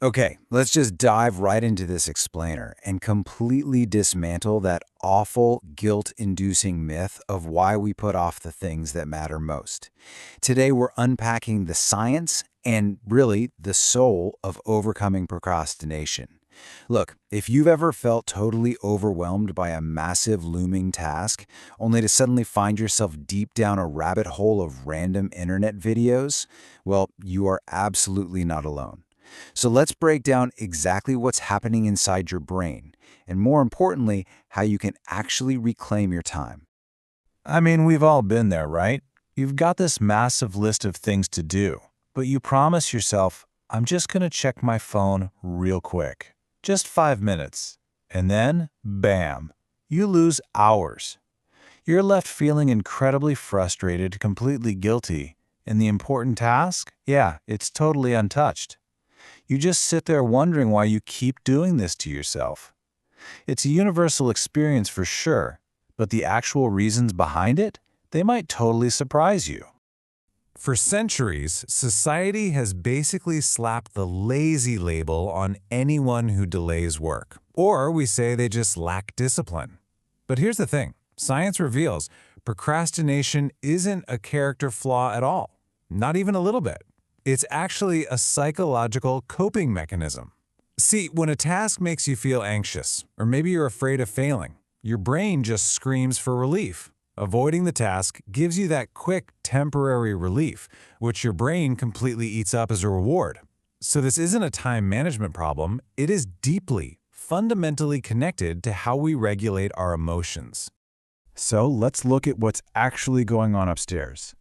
Okay, let's just dive right into this explainer and completely dismantle that awful, guilt-inducing myth of why we put off the things that matter most. Today, we're unpacking the science and really the soul of overcoming procrastination. Look, if you've ever felt totally overwhelmed by a massive looming task, only to suddenly find yourself deep down a rabbit hole of random internet videos, well, you are absolutely not alone. So let's break down exactly what's happening inside your brain, and more importantly, how you can actually reclaim your time. I mean, we've all been there, right? You've got this massive list of things to do, but you promise yourself, I'm just going to check my phone real quick. Just 5 minutes. And then, bam, you lose hours. You're left feeling incredibly frustrated, completely guilty, and the important task? Yeah, it's totally untouched. You just sit there wondering why you keep doing this to yourself. It's a universal experience for sure, but the actual reasons behind it, they might totally surprise you. For centuries, society has basically slapped the lazy label on anyone who delays work. Or we say they just lack discipline. But here's the thing. Science reveals procrastination isn't a character flaw at all. Not even a little bit. It's actually a psychological coping mechanism. See, when a task makes you feel anxious, or maybe you're afraid of failing, your brain just screams for relief. Avoiding the task gives you that quick, temporary relief, which your brain completely eats up as a reward. So this isn't a time management problem, it is deeply, fundamentally connected to how we regulate our emotions. So let's look at what's actually going on upstairs.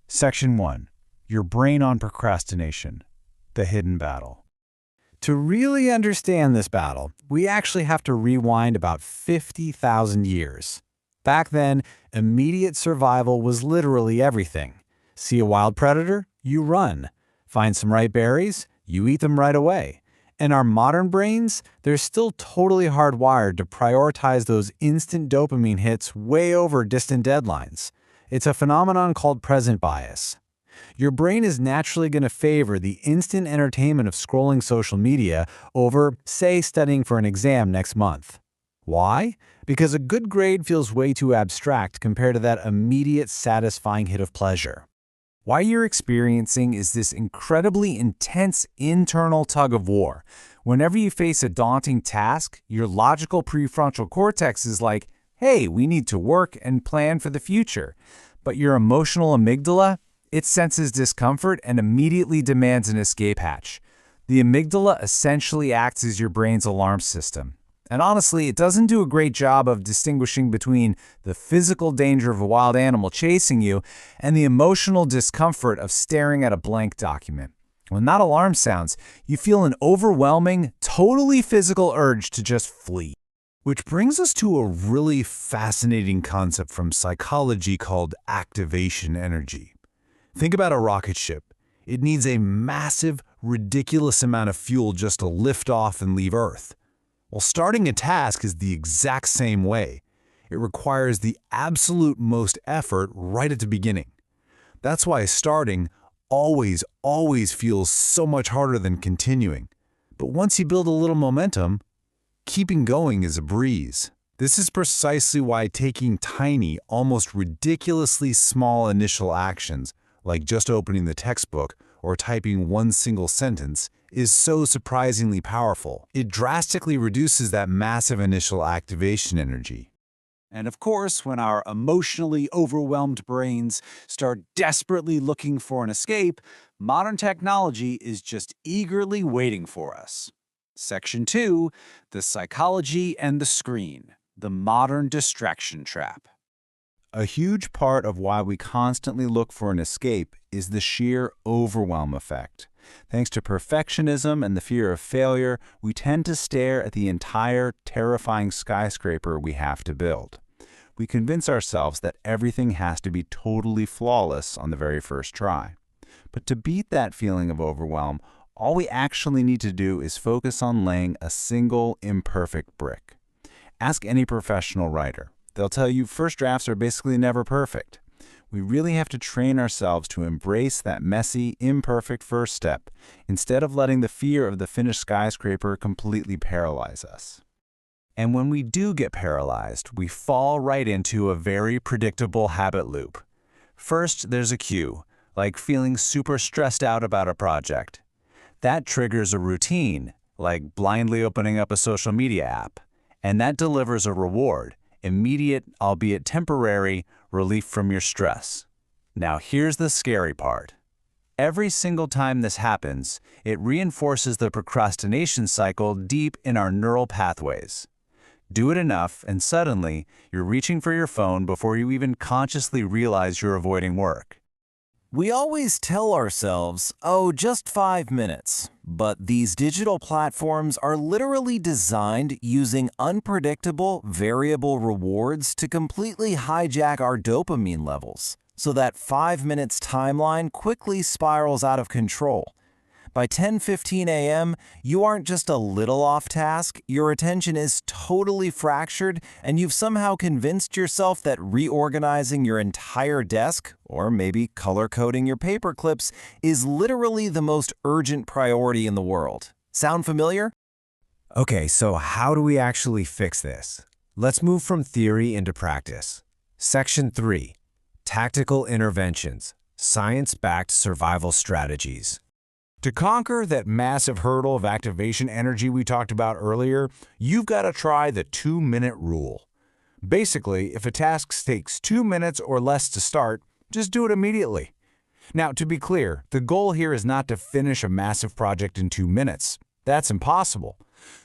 Section 1. Your brain on procrastination. The hidden battle. To really understand this battle, we actually have to rewind about 50,000 years. Back then, immediate survival was literally everything. See a wild predator? You run. Find some ripe berries? You eat them right away. And our modern brains, they're still totally hardwired to prioritize those instant dopamine hits way over distant deadlines. It's a phenomenon called present bias. Your brain is naturally going to favor the instant entertainment of scrolling social media over, say, studying for an exam next month. Why? Because a good grade feels way too abstract compared to that immediate, satisfying hit of pleasure. What you're experiencing is this incredibly intense internal tug-of-war. Whenever you face a daunting task, your logical prefrontal cortex is like, hey, we need to work and plan for the future. But your emotional amygdala, it senses discomfort and immediately demands an escape hatch. The amygdala essentially acts as your brain's alarm system. And honestly, it doesn't do a great job of distinguishing between the physical danger of a wild animal chasing you and the emotional discomfort of staring at a blank document. When that alarm sounds, you feel an overwhelming, totally physical urge to just flee. Which brings us to a really fascinating concept from psychology called activation energy. Think about a rocket ship. It needs a massive, ridiculous amount of fuel just to lift off and leave Earth. Well, starting a task is the exact same way. It requires the absolute most effort right at the beginning. That's why starting always feels so much harder than continuing. But once you build a little momentum, keeping going is a breeze. This is precisely why taking tiny, almost ridiculously small initial actions, like just opening the textbook or typing one single sentence, is so surprisingly powerful. It drastically reduces that massive initial activation energy. And of course, when our emotionally overwhelmed brains start desperately looking for an escape, modern technology is just eagerly waiting for us. Section 2, the psychology and the screen, the modern distraction trap. A huge part of why we constantly look for an escape is the sheer overwhelm effect. Thanks to perfectionism and the fear of failure, we tend to stare at the entire terrifying skyscraper we have to build. We convince ourselves that everything has to be totally flawless on the very first try. But to beat that feeling of overwhelm, all we actually need to do is focus on laying a single imperfect brick. Ask any professional writer. They'll tell you first drafts are basically never perfect. We really have to train ourselves to embrace that messy, imperfect first step, instead of letting the fear of the finished skyscraper completely paralyze us. And when we do get paralyzed, we fall right into a very predictable habit loop. First, there's a cue, like feeling super stressed out about a project. That triggers a routine, like blindly opening up a social media app, and that delivers a reward, immediate, albeit temporary, relief from your stress. Now here's the scary part. Every single time this happens, it reinforces the procrastination cycle deep in our neural pathways. Do it enough, and suddenly, you're reaching for your phone before you even consciously realize you're avoiding work. We always tell ourselves, oh, just 5 minutes. But these digital platforms are literally designed using unpredictable, variable rewards to completely hijack our dopamine levels, so that 5 minutes timeline quickly spirals out of control. By 10:15 a.m., you aren't just a little off task, your attention is totally fractured, and you've somehow convinced yourself that reorganizing your entire desk, or maybe color-coding your paper clips, is literally the most urgent priority in the world. Sound familiar? Okay, so how do we actually fix this? Let's move from theory into practice. Section 3. Tactical Interventions. Science-backed survival strategies. To conquer that massive hurdle of activation energy we talked about earlier, you've got to try the 2-minute rule. Basically, if a task takes 2 minutes or less to start, just do it immediately. Now, to be clear, the goal here is not to finish a massive project in 2 minutes. That's impossible.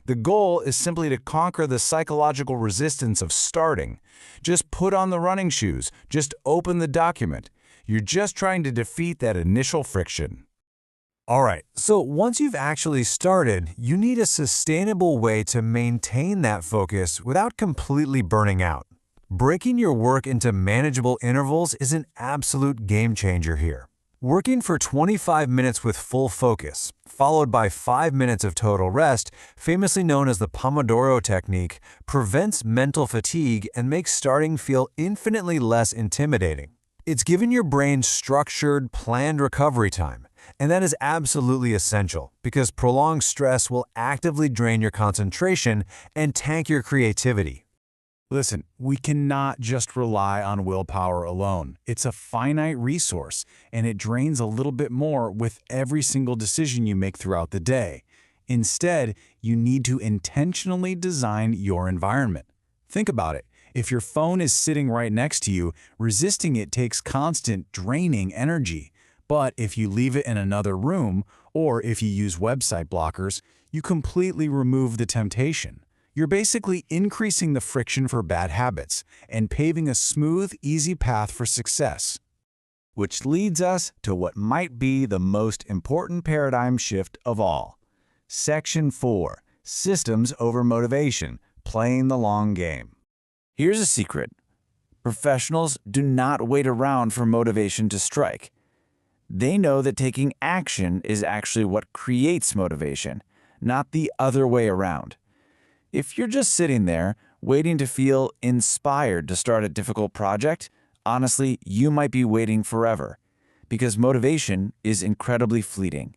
The goal is simply to conquer the psychological resistance of starting. Just put on the running shoes. Just open the document. You're just trying to defeat that initial friction. All right, so once you've actually started, you need a sustainable way to maintain that focus without completely burning out. Breaking your work into manageable intervals is an absolute game changer here. Working for 25 minutes with full focus, followed by 5 minutes of total rest, famously known as the Pomodoro technique, prevents mental fatigue and makes starting feel infinitely less intimidating. It's given your brain structured, planned recovery time. And that is absolutely essential because prolonged stress will actively drain your concentration and tank your creativity. Listen, we cannot just rely on willpower alone. It's a finite resource, and it drains a little bit more with every single decision you make throughout the day. Instead, you need to intentionally design your environment. Think about it. If your phone is sitting right next to you, resisting it takes constant, draining energy. But if you leave it in another room, or if you use website blockers, you completely remove the temptation. You're basically increasing the friction for bad habits and paving a smooth, easy path for success. Which leads us to what might be the most important paradigm shift of all. Section 4. Systems over motivation, playing the long game. Here's a secret. Professionals do not wait around for motivation to strike. They know that taking action is actually what creates motivation, not the other way around. If you're just sitting there, waiting to feel inspired to start a difficult project, honestly, you might be waiting forever, because motivation is incredibly fleeting.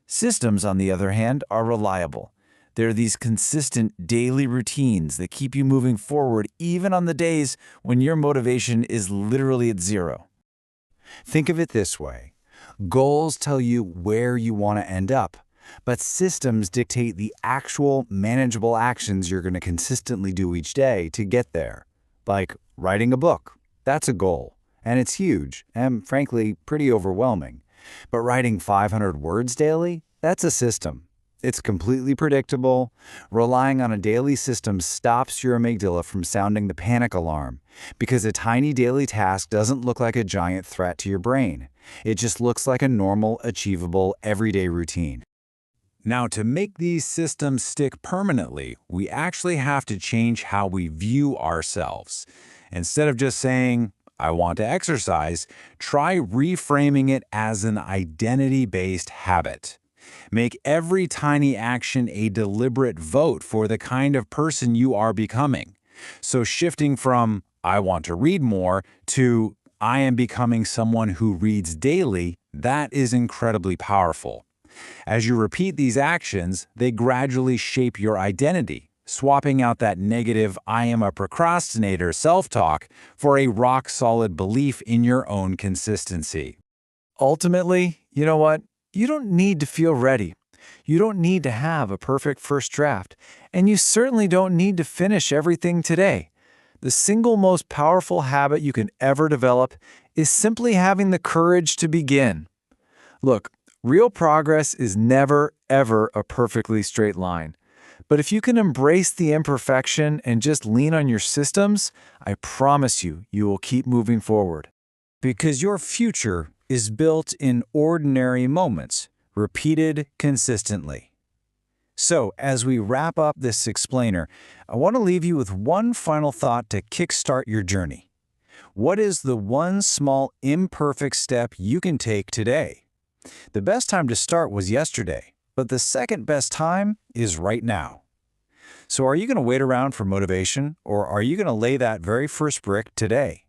Systems, on the other hand, are reliable. They're these consistent daily routines that keep you moving forward even on the days when your motivation is literally at zero. Think of it this way. Goals tell you where you want to end up, but systems dictate the actual manageable actions you're going to consistently do each day to get there. Like writing a book. That's a goal, and it's huge and, frankly, pretty overwhelming. But writing 500 words daily? That's a system. It's completely predictable. Relying on a daily system stops your amygdala from sounding the panic alarm because a tiny daily task doesn't look like a giant threat to your brain. It just looks like a normal, achievable, everyday routine. Now, to make these systems stick permanently, we actually have to change how we view ourselves. Instead of just saying, I want to exercise, try reframing it as an identity-based habit. Make every tiny action a deliberate vote for the kind of person you are becoming. So shifting from, I want to read more, to, I am becoming someone who reads daily, that is incredibly powerful. As you repeat these actions, they gradually shape your identity, swapping out that negative "I am a procrastinator" self-talk for a rock-solid belief in your own consistency. Ultimately, you know what? You don't need to feel ready. You don't need to have a perfect first draft, and you certainly don't need to finish everything today. The single most powerful habit you can ever develop is simply having the courage to begin. Look, real progress is never, ever a perfectly straight line. But if you can embrace the imperfection and just lean on your systems, I promise you, you will keep moving forward. Because your future is built in ordinary moments, repeated consistently. So, as we wrap up this explainer, I want to leave you with one final thought to kickstart your journey. What is the one small imperfect step you can take today? The best time to start was yesterday, but the second best time is right now. So are you going to wait around for motivation, or are you going to lay that very first brick today?